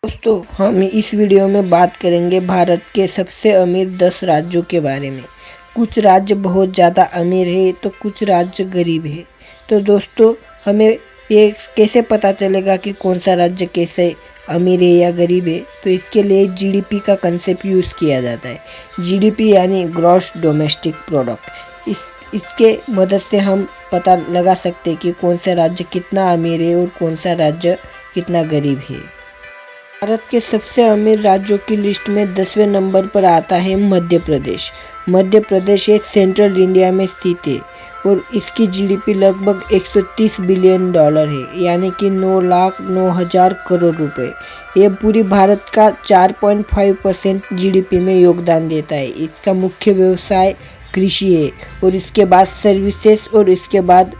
दोस्तों, हम इस वीडियो में बात करेंगे भारत के सबसे अमीर 10 राज्यों के बारे में। कुछ राज्य बहुत ज़्यादा अमीर है तो कुछ राज्य गरीब है। तो दोस्तों, हमें ये कैसे पता चलेगा कि कौन सा राज्य कैसे अमीर है या गरीब है? तो इसके लिए जीडीपी का कंसेप्ट यूज़ किया जाता है। जीडीपी यानी ग्रॉस डोमेस्टिक प्रोडक्ट। इसके मदद से हम पता लगा सकते हैं कि कौन सा राज्य कितना अमीर है और कौन सा राज्य कितना गरीब है। भारत के सबसे अमीर राज्यों की लिस्ट में 10वें नंबर पर आता है मध्य प्रदेश। मध्य प्रदेश एक सेंट्रल इंडिया में स्थित है और इसकी जीडीपी लगभग 130 बिलियन डॉलर है, यानी कि 9,09,000 करोड़ रुपए। ये पूरी भारत का 4.5% जीडीपी में योगदान देता है। इसका मुख्य व्यवसाय कृषि है और इसके बाद सर्विसेज और इसके बाद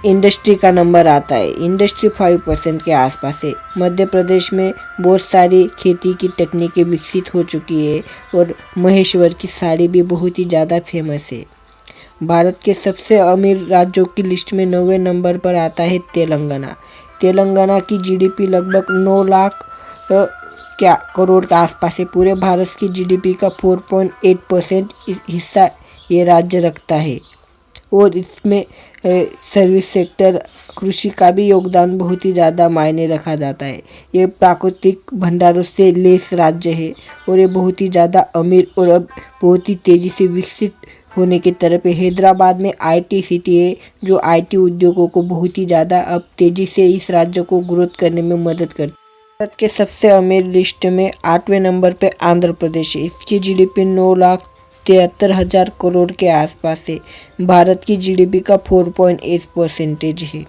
इंडस्ट्री का नंबर आता है। इंडस्ट्री 5% के आसपास है। मध्य प्रदेश में बहुत सारी खेती की तकनीकें विकसित हो चुकी है और महेश्वर की साड़ी भी बहुत ही ज़्यादा फेमस है। भारत के सबसे अमीर राज्यों की लिस्ट में 9वें नंबर पर आता है तेलंगाना। तेलंगाना की जीडीपी लगभग 9 लाख क्या करोड़ के आसपास है। पूरे भारत की जीडीपी का 4.8% हिस्सा ये राज्य रखता है और इसमें सर्विस सेक्टर, कृषि का भी योगदान बहुत ही ज़्यादा मायने रखा जाता है। ये प्राकृतिक भंडारों से लैस राज्य है और ये बहुत ही ज़्यादा अमीर और अब बहुत ही तेज़ी से विकसित होने की तरफ है। हैदराबाद में आईटी सिटी है जो आईटी उद्योगों को बहुत ही ज़्यादा अब तेज़ी से इस राज्य को ग्रोथ करने में मदद करती है। भारत के सबसे अमीर लिस्ट में 8वें नंबर पर आंध्र प्रदेश है। इसकी जीडीपी 9,73,000 करोड़ के आसपास है। भारत की जीडीपी का 4.8% है।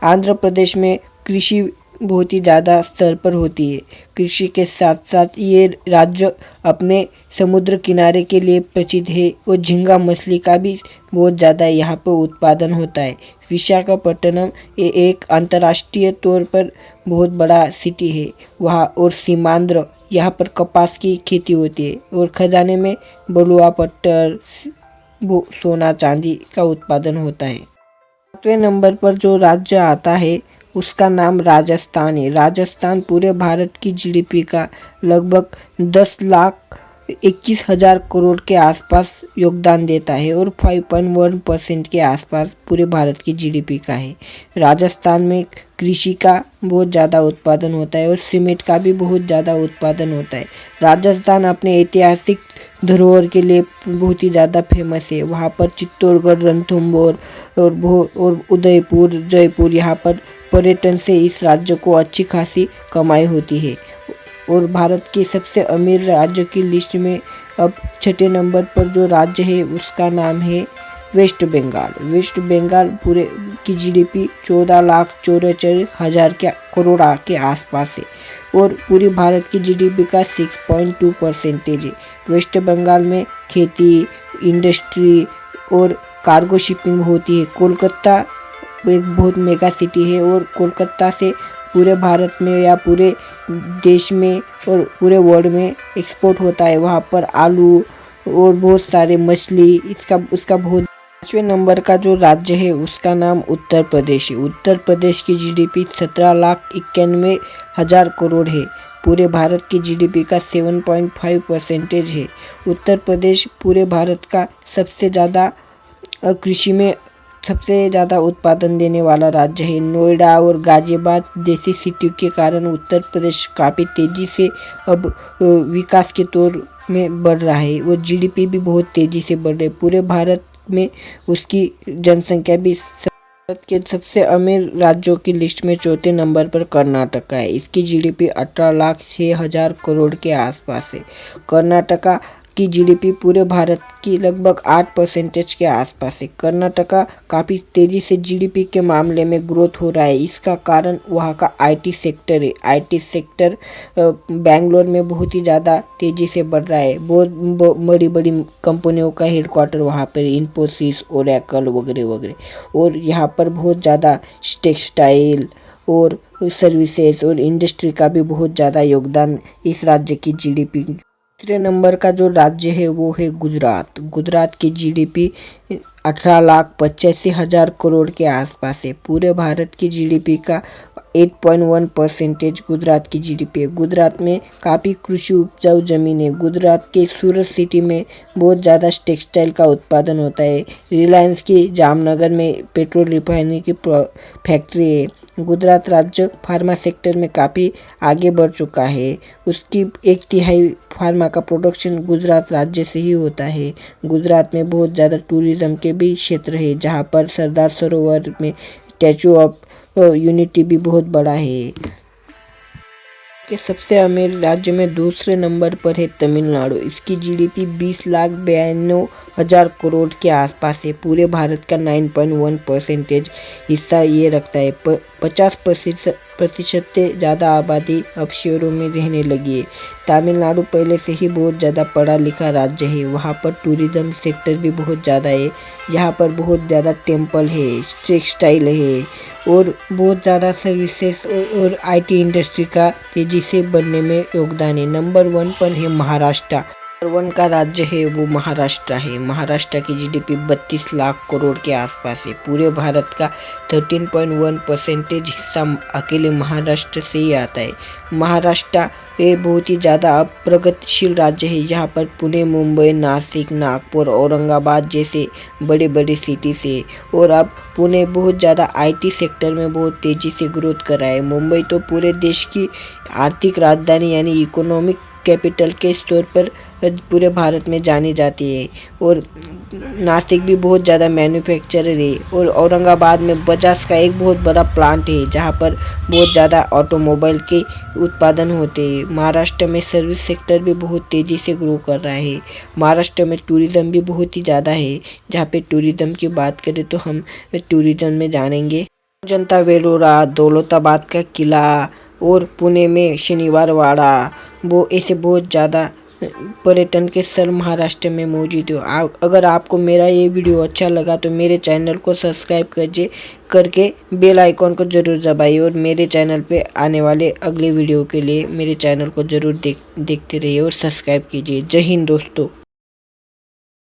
आंध्र प्रदेश में कृषि बहुत ही ज़्यादा स्तर पर होती है। कृषि के साथ साथ ये राज्य अपने समुद्र किनारे के लिए प्रसिद्ध है और झींगा मछली का भी बहुत ज़्यादा यहाँ पर उत्पादन होता है। विशाखापट्टनम ये एक अंतर्राष्ट्रीय तौर पर बहुत बड़ा सिटी है वहाँ, और सीमांध्र यहाँ पर कपास की खेती होती है और खजाने में बलुआ पत्थर, सोना चांदी का उत्पादन होता है। 7वें नंबर पर जो राज्य आता है उसका नाम राजस्थान है। राजस्थान पूरे भारत की जीडीपी का लगभग 10,21,000 करोड़ के आसपास योगदान देता है और 5.1% के आसपास पूरे भारत की जीडीपी का है। राजस्थान में कृषि का बहुत ज़्यादा उत्पादन होता है और सीमेंट का भी बहुत ज़्यादा उत्पादन होता है। राजस्थान अपने ऐतिहासिक धरोहर के लिए बहुत ही ज़्यादा फेमस है। वहाँ पर चित्तौड़गढ़, रणथंभौर और उदयपुर, जयपुर, यहाँ पर पर्यटन से इस राज्य को अच्छी खासी कमाई होती है। और भारत के सबसे अमीर राज्यों की लिस्ट में अब 6ठे नंबर पर जो राज्य है उसका नाम है वेस्ट बंगाल। वेस्ट बंगाल पूरे की जीडीपी 14,44,000 करोड़ के आसपास है और पूरी भारत की जीडीपी का 6.2% है। वेस्ट बंगाल में खेती, इंडस्ट्री और कार्गो शिपिंग होती है। कोलकाता एक बहुत मेगा सिटी है और कोलकाता से पूरे भारत में या पूरे देश में और पूरे वर्ल्ड में एक्सपोर्ट होता है। वहाँ पर आलू और बहुत सारे मछली उसका बहुत। 5वें नंबर का जो राज्य है उसका नाम उत्तर प्रदेश है। उत्तर प्रदेश की जीडीपी 17,91,000 करोड़ है। पूरे भारत की जीडीपी का 7.5% है। उत्तर प्रदेश पूरे भारत का सबसे ज़्यादा कृषि में सबसे ज़्यादा उत्पादन देने वाला राज्य है। नोएडा और गाजियाबाद जैसी सिटी के कारण उत्तर प्रदेश काफ़ी तेज़ी से अब विकास के तौर में बढ़ रहा है और जीडीपी भी बहुत तेज़ी से बढ़ रही है। पूरे भारत में उसकी जनसंख्या भी। भारत के सबसे अमीर राज्यों की लिस्ट में 4थे नंबर पर कर्नाटका है। इसकी जीडीपी 18,06,000 करोड़ के आसपास है। कर्नाटका की जीडीपी पूरे भारत की लगभग 8% के आसपास है। कर्नाटका काफ़ी तेज़ी से जीडीपी के मामले में ग्रोथ हो रहा है। इसका कारण वहाँ का आईटी सेक्टर है। आईटी सेक्टर बेंगलोर में बहुत ही ज़्यादा तेज़ी से बढ़ रहा है। बहुत बड़ी बड़ी कंपनियों का हेडक्वार्टर वहाँ पर, इन्फोसिस, ओरेकल वगैरह वगैरह। और यहाँ पर बहुत ज़्यादा टेक्सटाइल और सर्विसेज और इंडस्ट्री का भी बहुत ज़्यादा योगदान इस राज्य की जीडीपी। तीसरे नंबर का जो राज्य है वो है गुजरात। गुजरात की जीडीपी 18,85,000 करोड़ के आसपास है। पूरे भारत की जीडीपी का 8.1% गुजरात की जीडीपी है। गुजरात में काफ़ी कृषि उपजाऊ जमीन है। गुजरात के सूरत सिटी में बहुत ज़्यादा टेक्सटाइल का उत्पादन होता है। रिलायंस की जामनगर में पेट्रोल रिफाइनरी की फैक्ट्री है। गुजरात राज्य फार्मा सेक्टर में काफ़ी आगे बढ़ चुका है। उसकी 1/3 फार्मा का प्रोडक्शन गुजरात राज्य से ही होता है। गुजरात में बहुत ज़्यादा टूरिज़्म के भी क्षेत्र है, जहाँ पर सरदार सरोवर में स्टैचू ऑफ यूनिटी भी बहुत बड़ा है। के सबसे अमीर राज्य में दूसरे नंबर पर है तमिलनाडु। इसकी जीडीपी 20,92,000 करोड़ के आसपास है। पूरे भारत का 9.1% हिस्सा ये रखता है। 50% से ज़्यादा आबादी अब शहरों में रहने लगी है। तमिलनाडु पहले से ही बहुत ज़्यादा पढ़ा लिखा राज्य है। वहाँ पर टूरिज़्म सेक्टर भी बहुत ज़्यादा है। यहाँ पर बहुत ज़्यादा टेम्पल है, टेक्सटाइल है और बहुत ज़्यादा सर्विसेज और आईटी इंडस्ट्री का तेजी से बढ़ने में योगदान है। नंबर 1 पर है महाराष्ट्र। नंबर 1 का राज्य है वो महाराष्ट्र है। महाराष्ट्र की जीडीपी 32 लाख करोड़ के आसपास है। पूरे भारत का 13.1% हिस्सा अकेले महाराष्ट्र से ही आता है। महाराष्ट्र ये बहुत ही ज़्यादा प्रगतिशील राज्य है। यहाँ पर पुणे, मुंबई, नासिक, नागपुर, औरंगाबाद जैसे बड़े बड़े सिटीज है। और अब पुणे बहुत ज़्यादा आईटी सेक्टर में बहुत तेज़ी से ग्रोथ कर रहा है। मुंबई तो पूरे देश की आर्थिक राजधानी यानी इकोनॉमिक कैपिटल के स्तर पर पूरे भारत में जानी जाती है। और नासिक भी बहुत ज़्यादा मैन्युफैक्चरर है। और औरंगाबाद में बजाज का एक बहुत बड़ा प्लांट है, जहाँ पर बहुत ज़्यादा ऑटोमोबाइल के उत्पादन होते हैं। महाराष्ट्र में सर्विस सेक्टर भी बहुत तेज़ी से ग्रो कर रहा है। महाराष्ट्र में टूरिज़्म भी बहुत ही ज़्यादा है। जहाँ पे टूरिज़्म की बात करें तो हम टूरिज़्म में जानेंगे अजंता वेलोरा, दौलताबाद का किला और पुणे में शनिवार वाड़ा, वो ऐसे बहुत ज़्यादा पर्यटन के स्थल महाराष्ट्र में मौजूद हो। अगर आपको मेरा ये वीडियो अच्छा लगा तो मेरे चैनल को सब्सक्राइब करके बेल आइकॉन को ज़रूर दबाइए और मेरे चैनल पे आने वाले अगले वीडियो के लिए मेरे चैनल को ज़रूर देखते रहिए और सब्सक्राइब कीजिए। जय हिंद दोस्तों।